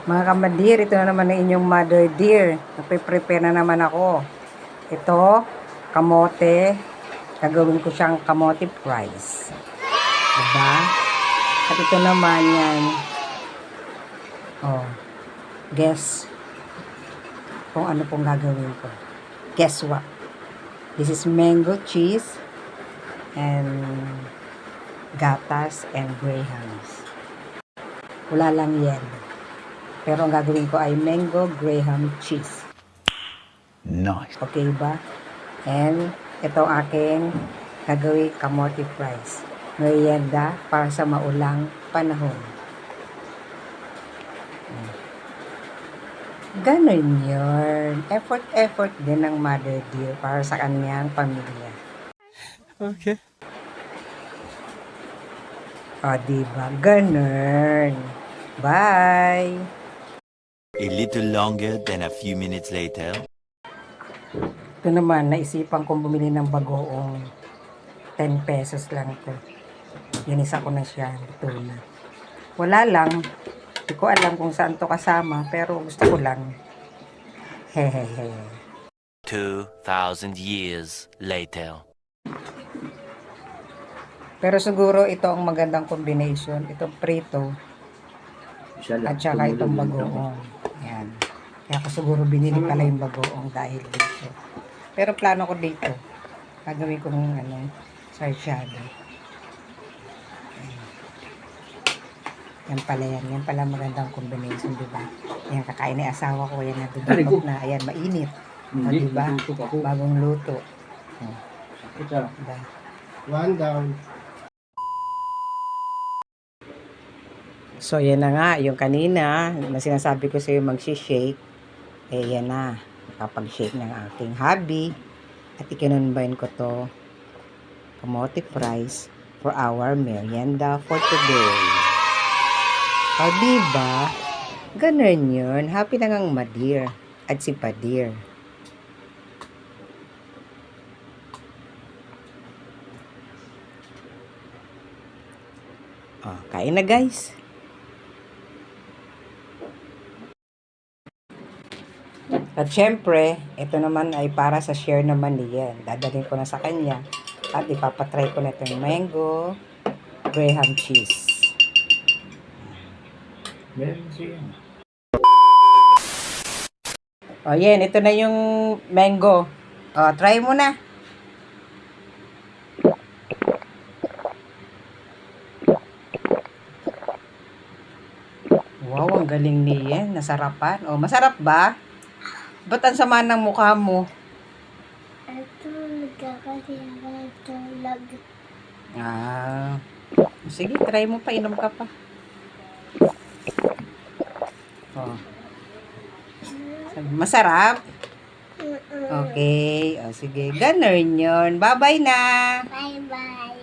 Mga kamadir, ito na naman ang inyong mother dear. Nagpe-prepare na naman ako. Ito, kamote. Gagawin ko siyang kamote fries. Diba? At ito naman yan. Oh, guess kung ano pong gagawin ko. Guess what? This is mango cheese and gatas and grahams. Wala lang yan. Pero ang gagawin ko ay mango graham cheese. Nice. Okay ba? And ito aking gagawin kamote fries. Merienda para sa maulang panahon. Ganun yun. Effort din ng mother dear para sa kanyang pamilya. Okay. O, diba? Ganun. Bye! A little longer than a few minutes later. Ito naman, naisipan kong bumili ng bagoong 10 pesos lang ito. Ginisa ko na siya. Ito na. Wala lang. Hindi ko alam kung saan to kasama, pero gusto ko lang. Hehehe. 2,000 years later. Pero siguro ito ang magandang combination. Itong prito at saka itong bagoong. Yan. Kaya ako siguro binili pala yung bagoong dahil dito. Pero plano ko dito. Gagawin ko ng sarsyado. Yan pala yan. Yan pala magandang combination, diba? Yan, kakain ni asawa ko. Yan, natututok na. Ayan, mainit. O, diba? Bagong luto. O, Ito. diba? One down. So, yan na nga. Yung kanina, na sinasabi ko sa'yo mag-shake, eh, yan na. Kapag-shake ng aking hubby. At ikinunbayin ko to kamote fries for our merienda for today. O, diba? Ganun yun. Happy na ngang madir at si padir. O, kain na guys. At syempre, ito naman ay para sa share naman niyan. Dadalhin ko na sa kanya. At ipapatry ko na itong mango graham cheese. Meron siya. O yan, ito na yung mango. O, try mo na. Wow, ang galing niyan. Nasarapan. O, masarap ba? Ba't ang sama ng mukha mo? Ito, nagkakasira ito lag. Ah, sige, try mo pa. Inom ka pa. Oh. Masarap? Okay. O, sige. Ganun yun. Bye-bye na. Bye-bye.